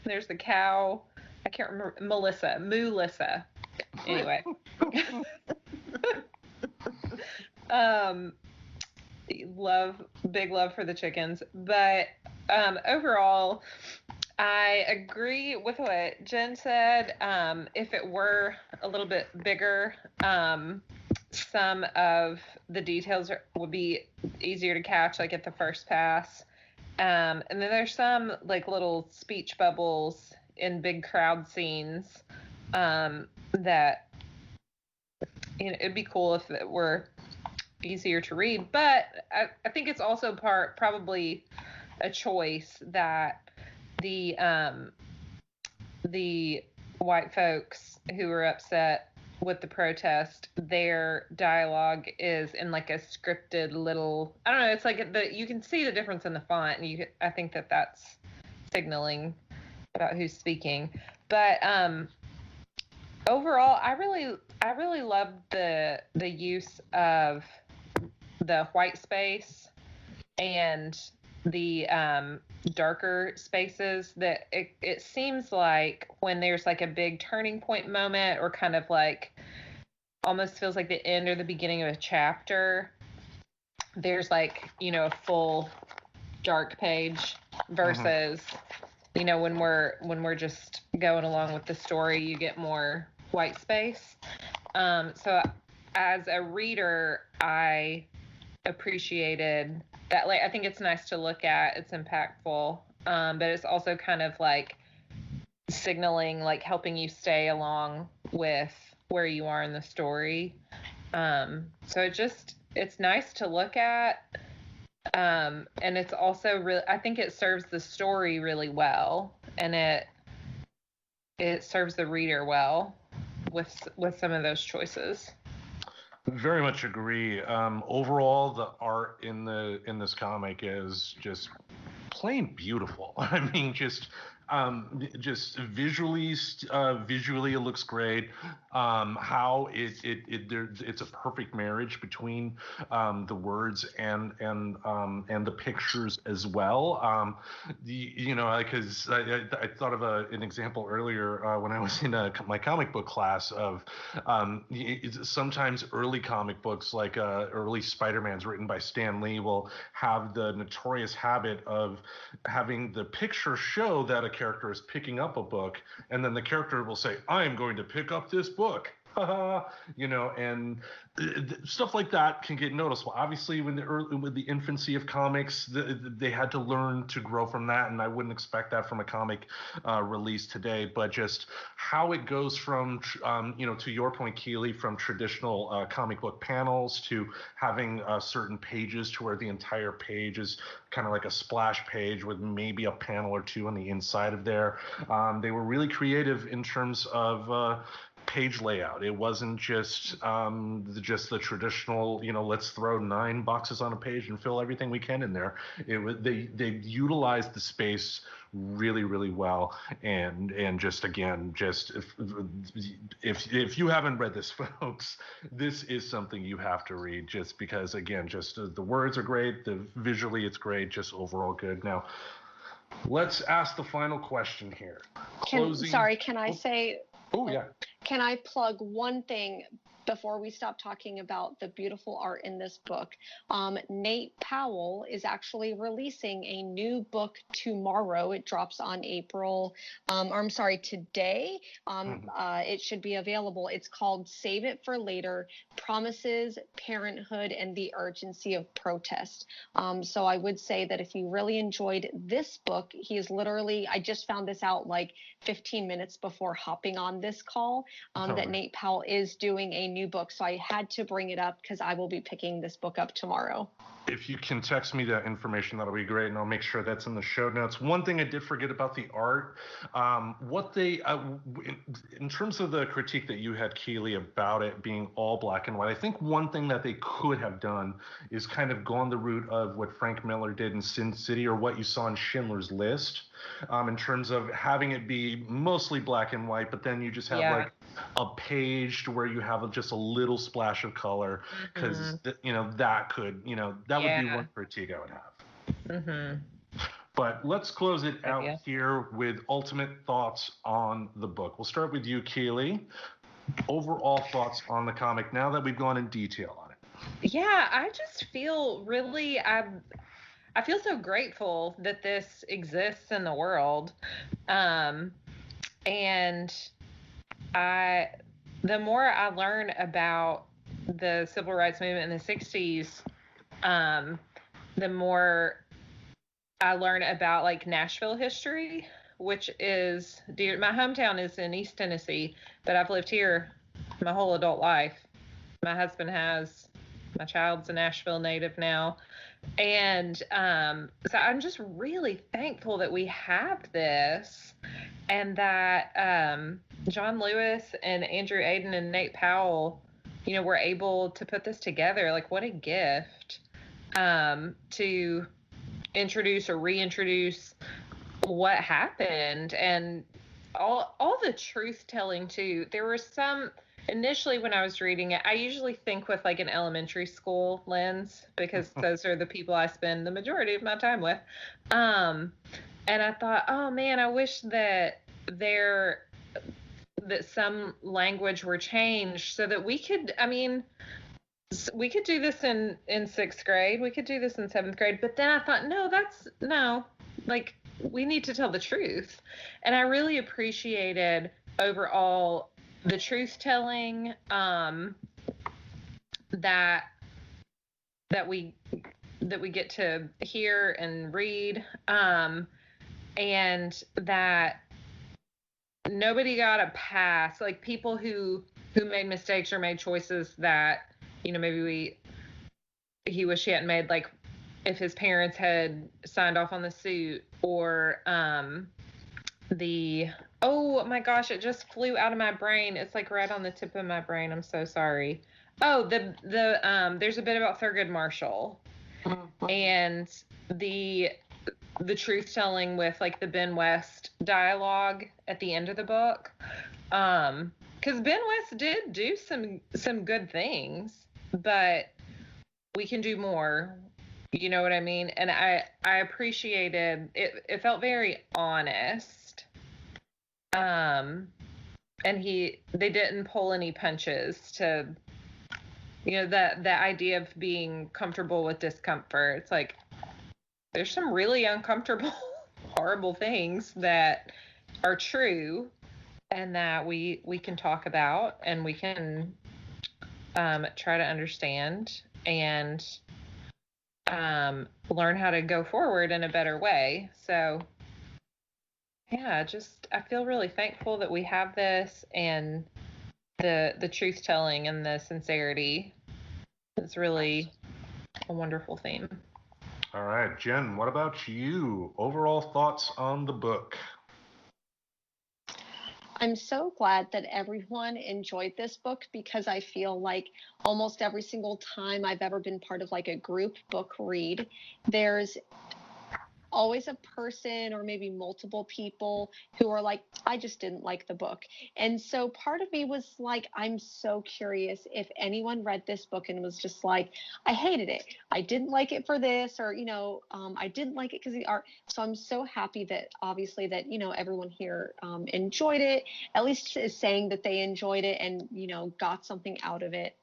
there's the cow. I can't remember, Melissa. Anyway. Big love for the chickens. But overall, I agree with what Jen said. If it were a little bit bigger, some of the details would be easier to catch, like at the first pass. And then there's some like little speech bubbles in big crowd scenes that, you know, it'd be cool if it were easier to read. But I think it's also probably a choice that the white folks who were upset with the protest, their dialogue is in like a scripted little, I don't know, it's like you can see the difference in the font, and I think that's signaling about who's speaking. But overall, I really love the use of the white space and the darker spaces. That it seems like when there's like a big turning point moment, or kind of like almost feels like the end or the beginning of a chapter, there's like, you know, a full dark page versus you know, when we're just going along with the story, you get more white space. So as a reader, I appreciated that. Like, I think it's nice to look at. It's impactful, but it's also kind of like signaling, like helping you stay along with where you are in the story. So it's nice to look at. And it's also really, I think it serves the story really well, and it serves the reader well with some of those choices. Very much agree. Overall, the art in this comic is just plain beautiful. I mean, just visually, visually it looks great. How it's a perfect marriage between the words and the pictures as well. Because I thought of an example earlier when I was in my comic book class of sometimes early comic books like early Spider-Man's written by Stan Lee will have the notorious habit of having the picture show that a character is picking up a book, and then the character will say, "I'm going to pick up this book." And stuff like that can get noticeable. Obviously, with the infancy of comics, they had to learn to grow from that, and I wouldn't expect that from a comic release today. But just how it goes from, to your point, Keely, from traditional comic book panels to having certain pages to where the entire page is kind of like a splash page with maybe a panel or two on the inside of there. They were really creative in terms of page layout. It wasn't just the traditional, let's throw 9 boxes on a page and fill everything we can in there. They utilized the space really, really well. And just again, if you haven't read this, folks, this is something you have to read, just because again, just the words are great, visually it's great, just overall good. Now, let's ask the final question here. Can I say? Oh, yeah. Can I plug one thing before we stop talking about the beautiful art in this book? Nate Powell is actually releasing a new book tomorrow. It drops on today. It should be available. It's called Save It for Later: Promises, Parenthood, and the Urgency of Protest. So I would say that if you really enjoyed this book, I just found this out like 15 minutes before hopping on this call, that Nate Powell is doing a new book. So I had to bring it up because I will be picking this book up tomorrow. If you can text me that information, that'll be great, and I'll make sure that's in the show notes. One thing I did forget about the art, in terms of the critique that you had, Keely, about it being all black and white, I think one thing that they could have done is kind of gone the route of what Frank Miller did in Sin City, or what you saw in Schindler's List, in terms of having it be mostly black and white, but then you just have like a page to where you have just a little splash of color, because that would be one critique I would have. But let's close it out here with ultimate thoughts on the book. We'll start with you, Keely. Overall thoughts on the comic now that we've gone in detail on it. Yeah, I just feel really, I feel so grateful that this exists in the world. And the more I learn about the civil rights movement in the 60s, the more I learn about like Nashville history, which is my hometown is in East Tennessee, but I've lived here my whole adult life. My husband has, my child's a Nashville native now. And so I'm just really thankful that we have this, and that John Lewis and Andrew Aiden and Nate Powell, were able to put this together. Like, what a gift to introduce or reintroduce what happened, and all the truth telling too. There were some initially when I was reading it, I usually think with like an elementary school lens, because those are the people I spend the majority of my time with. And I thought, oh man, I wish that some language were changed so that we could do this in 6th grade. We could do this in 7th grade. But then I thought, we need to tell the truth. And I really appreciated overall the truth telling that we get to hear and read, and that nobody got a pass. Like, people who made mistakes or made choices that maybe he wished he hadn't made, like if his parents had signed off on the suit, or oh my gosh, it just flew out of my brain. It's like right on the tip of my brain. I'm so sorry. Oh, there's a bit about Thurgood Marshall and the the truth telling with like the Ben West dialogue at the end of the book. Because Ben West did do some good things, but we can do more. You know what I mean? And I appreciated it. It felt very honest. And they didn't pull any punches to, the idea of being comfortable with discomfort. It's like there's some really uncomfortable, horrible things that are true and that we can talk about and we can try to understand and learn how to go forward in a better way. So yeah, I feel really thankful that we have this, and the truth telling and the sincerity is really a wonderful theme. All right, Jen, what about you? Overall thoughts on the book? I'm so glad that everyone enjoyed this book, because I feel like almost every single time I've ever been part of like a group book read, there's always a person or maybe multiple people who are like, I just didn't like the book. And so part of me was like, I'm so curious if anyone read this book and was just like, I hated it. I didn't like it for this, or, I didn't like it because of the art. So I'm so happy that obviously that, everyone here enjoyed it, at least is saying that they enjoyed it and, got something out of it.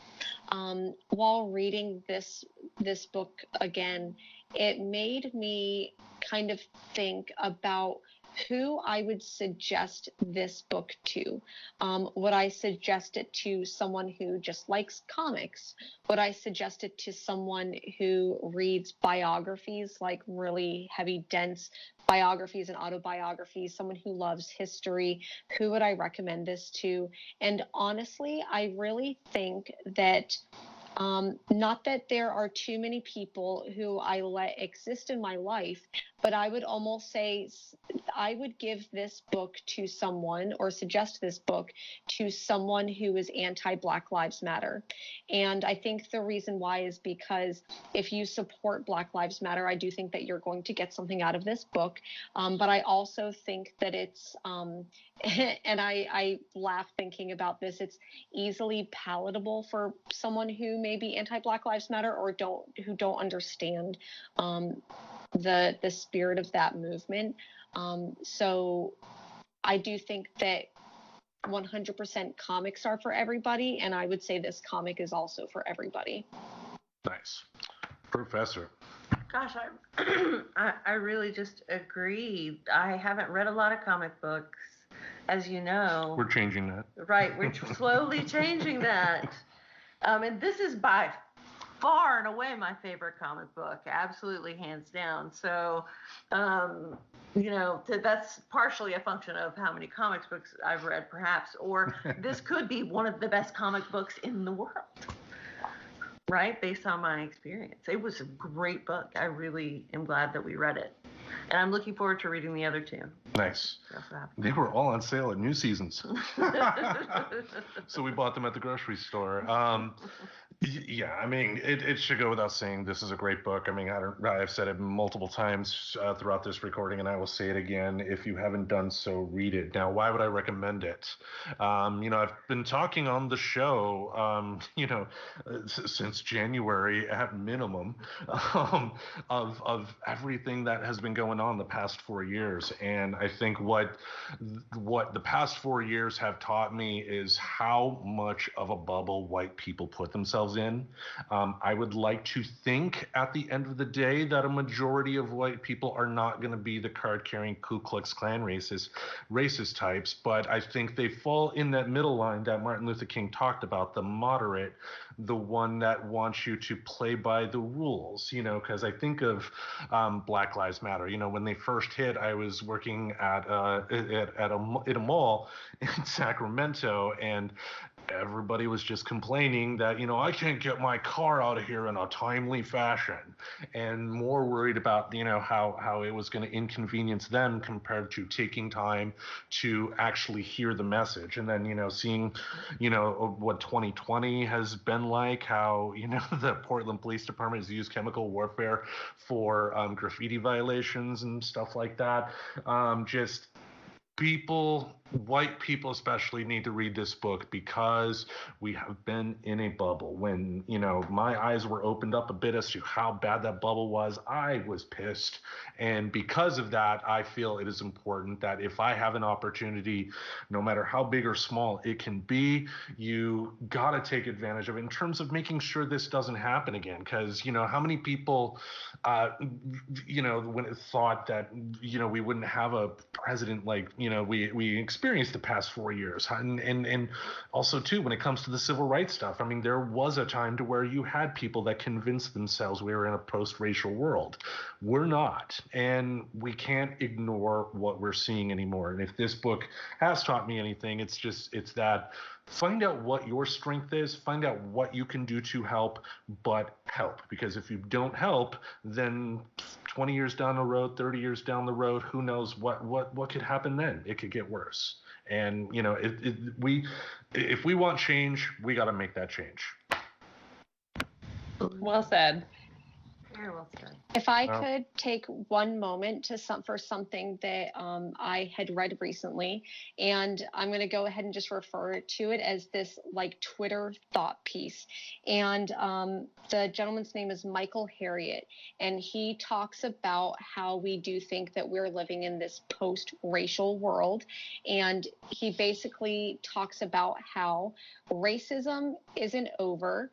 While reading this book again, it made me kind of think about who I would suggest this book to. Would I suggest it to someone who just likes comics? Would I suggest it to someone who reads biographies, like really heavy, dense biographies and autobiographies, someone who loves history? Who would I recommend this to? And honestly, I really think that not that there are too many people who I let exist in my life, but I would almost say I would give this book to someone, or suggest this book to someone who is anti-Black Lives Matter. And I think the reason why is because if you support Black Lives Matter, I do think that you're going to get something out of this book. But I also think that it's, and I laugh thinking about this, it's easily palatable for someone who may be anti-Black Lives Matter or who don't understand the spirit of that movement. So I do think that 100% comics are for everybody, and I would say this comic is also for everybody. Nice. Professor. Gosh, I really just agree. I haven't read a lot of comic books, as you know. We're changing that. Right, we're slowly changing that. And this is by far and away my favorite comic book, absolutely hands down. So, that's partially a function of how many comics books I've read, perhaps, or this could be one of the best comic books in the world, right? Based on my experience. It was a great book. I really am glad that we read it. And I'm looking forward to reading the other two. Nice. They were all on sale at New Seasons. So we bought them at the grocery store. Yeah, I mean, it should go without saying this is a great book. I mean, I've said it multiple times throughout this recording, and I will say it again. If you haven't done so, read it. Now, why would I recommend it? I've been talking on the show, since January at minimum, of everything that has been going on the past 4 years. And I think what the past 4 years have taught me is how much of a bubble white people put themselves in. I would like to think at the end of the day that a majority of white people are not going to be the card-carrying Ku Klux Klan racist types, but I think they fall in that middle line that Martin Luther King talked about, the moderate, the one that wants you to play by the rules, because I think of Black Lives Matter. When they first hit, I was working in a mall in Sacramento, and everybody was just complaining that, I can't get my car out of here in a timely fashion, and more worried about, how it was going to inconvenience them compared to taking time to actually hear the message. And then, seeing, what 2020 has been like, how, the Portland Police Department has used chemical warfare for graffiti violations and stuff like that. Just white people especially, need to read this book, because we have been in a bubble. When, my eyes were opened up a bit as to how bad that bubble was, I was pissed. And because of that, I feel it is important that if I have an opportunity, no matter how big or small it can be, you got to take advantage of it in terms of making sure this doesn't happen again. Because, how many people, when it thought that, we wouldn't have a president like, we experienced the past 4 years. And also, too, when it comes to the civil rights stuff, I mean, there was a time to where you had people that convinced themselves we were in a post-racial world. We're not. And we can't ignore what we're seeing anymore. And if this book has taught me anything, it's that find out what your strength is, find out what you can do to help, but help. Because if you don't help, then 20 years down the road, 30 years down the road, who knows what could happen then? It could get worse. And, if we want change, we got to make that change. Well said. Very well said. If I could take one moment for something that I had read recently, and I'm going to go ahead and just refer to it as this like Twitter thought piece. And the gentleman's name is Michael Harriot, and he talks about how we do think that we're living in this post-racial world. And he basically talks about how racism isn't over,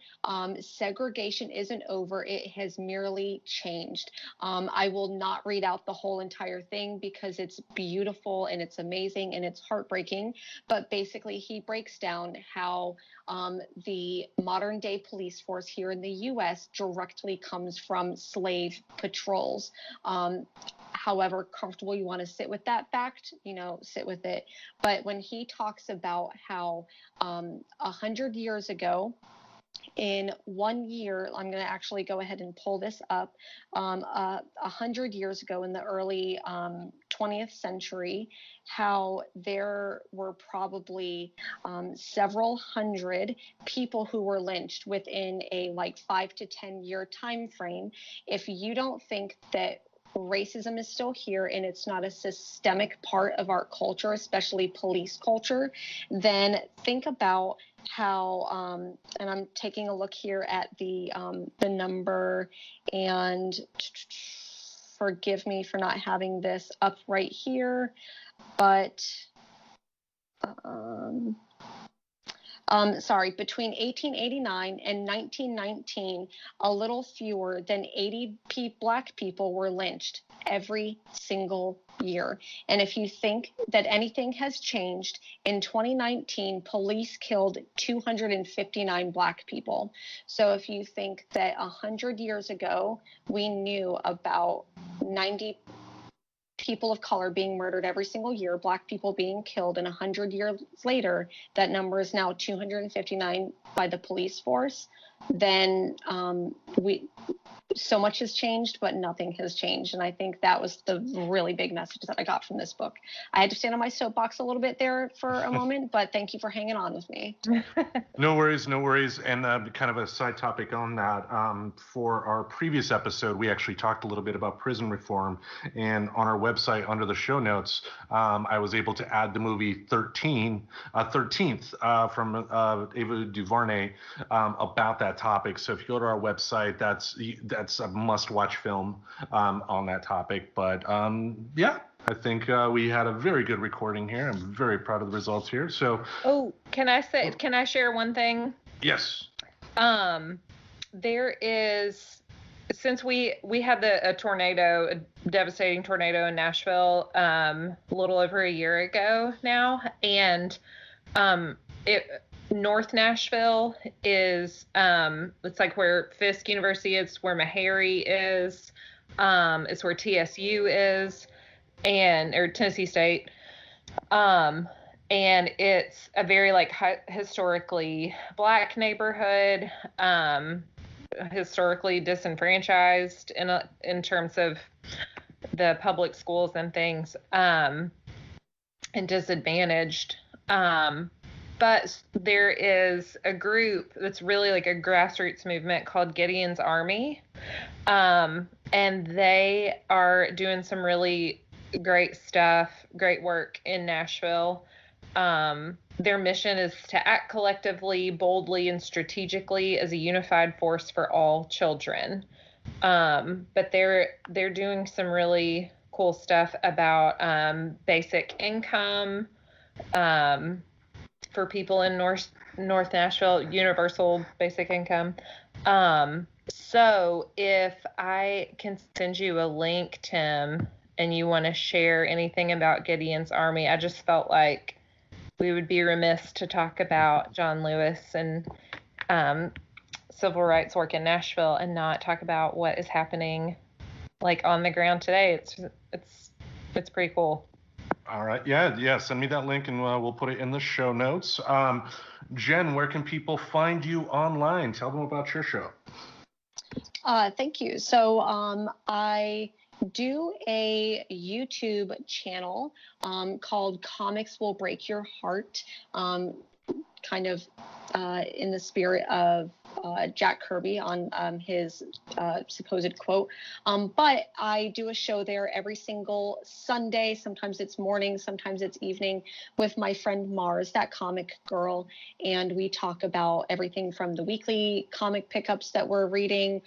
segregation isn't over, it has merely changed. I will not read out the whole entire thing because it's beautiful and it's amazing and it's heartbreaking, but basically he breaks down how the modern day police force here in the US directly comes from slave patrols. However comfortable you want to sit with that fact, sit with it. But when he talks about how 100 years ago, in 1 year, I'm going to actually go ahead and pull this up. 100 years ago in the early 20th century, how there were probably several hundred people who were lynched within a 5 to 10 year time frame. If you don't think that racism is still here and it's not a systemic part of our culture, especially police culture, then think about how, and I'm taking a look here at the number, and forgive me for not having this up right here, but between 1889 and 1919, a little fewer than 80 Black people were lynched every single year. And if you think that anything has changed, in 2019, police killed 259 Black people. So if you think that 100 years ago, we knew about 90 people of color being murdered every single year, Black people being killed, and 100 years later, that number is now 259 by the police force, then so much has changed, but nothing has changed. And I think that was the really big message that I got from this book. I had to stand on my soapbox a little bit there for a moment, but thank you for hanging on with me. No worries. And kind of a side topic on that, for our previous episode, we actually talked a little bit about prison reform. And on our website, under the show notes, I was able to add the movie 13th from Ava DuVernay about that topic. So if you go to our website, that's a must-watch film on that topic. But yeah, I think we had a very good recording here. I'm very proud of the results here. So, can I share one thing? Yes. There is, since we had a devastating tornado in Nashville a little over a year ago now, and North Nashville is it's like where Fisk University is, where Meharry is, it's where TSU is, or Tennessee State, and it's a very like historically Black neighborhood, historically disenfranchised in terms of the public schools and things, and disadvantaged. But there is a group that's really like a grassroots movement called Gideon's Army. And they are doing some really great stuff, great work in Nashville. Their mission is to act collectively, boldly, and strategically as a unified force for all children. But they're doing some really cool stuff about basic income, for people in North Nashville, universal basic income. So if I can send you a link, Tim, and you want to share anything about Gideon's Army, I just felt like we would be remiss to talk about John Lewis and civil rights work in Nashville and not talk about what is happening like on the ground today. It's pretty cool. All right. Yeah. Send me that link and we'll put it in the show notes. Jen, where can people find you online? Tell them about your show. Thank you. So I do a YouTube channel called Comics Will Break Your Heart, kind of in the spirit of Jack Kirby on his supposed quote. But I do a show there every single Sunday. Sometimes it's morning, sometimes it's evening, with my friend Mars, that comic girl. And we talk about everything from the weekly comic pickups that we're reading,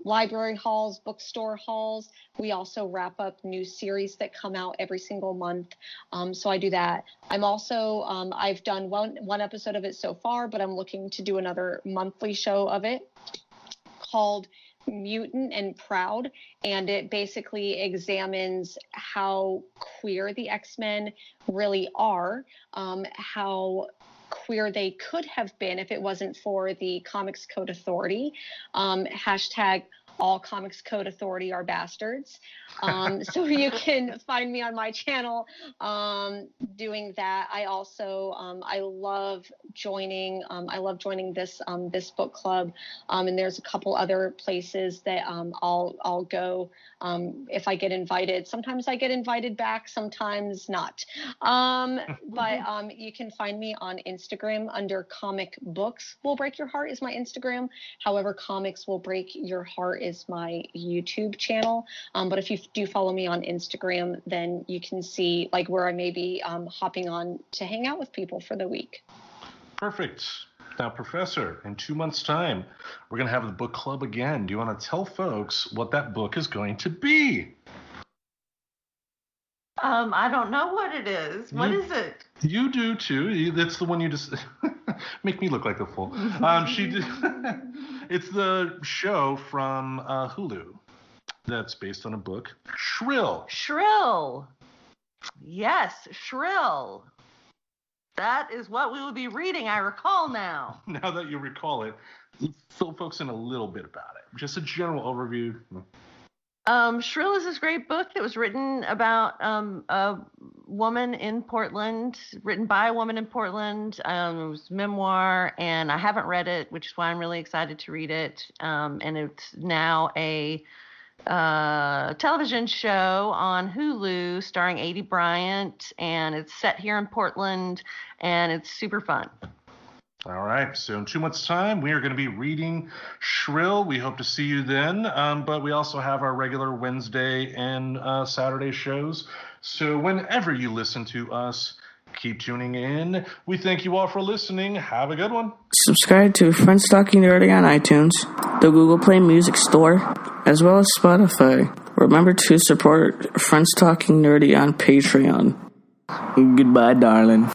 library hauls, bookstore hauls. We also wrap up new series that come out every single month. So I do that. I'm also, I've done one episode of it so far, but I'm looking to do another monthly show of it called Mutant and Proud, and it basically examines how queer the X-Men really are, how queer they could have been if it wasn't for the Comics Code Authority, hashtag all Comics Code Authority are bastards. So you can find me on my channel doing that. I also I love joining this book club, and there's a couple other places that I'll go if I get invited. Sometimes I get invited back, sometimes not. But you can find me on Instagram under Comic Books Will Break Your Heart is my Instagram. However, Comics Will Break Your Heart is my YouTube channel. But if you do follow me on Instagram, then you can see like where I may be hopping on to hang out with people for the week. Perfect. Now, Professor, in 2 months' time, we're going to have the book club again. Do you want to tell folks what that book is going to be? I don't know what it is. What is it? You do too. That's the one you just make me look like a fool. It's the show from Hulu that's based on a book, Shrill. Shrill. Yes, Shrill. That is what we will be reading, I recall now. Now that you recall it, fill folks in a little bit about it. Just a general overview. Shrill is this great book that was written about a woman in Portland, written by a woman in Portland. It was a memoir, and I haven't read it, which is why I'm really excited to read it. And it's now a television show on Hulu starring Adie Bryant, and it's set here in Portland, and it's super fun. All right, so in 2 months' time, we are going to be reading Shrill. We hope to see you then, but we also have our regular Wednesday and Saturday shows. So whenever you listen to us, keep tuning in. We thank you all for listening. Have a good one. Subscribe to Friends Talking Nerdy on iTunes, the Google Play Music Store, as well as Spotify. Remember to support Friends Talking Nerdy on Patreon. Goodbye, darling.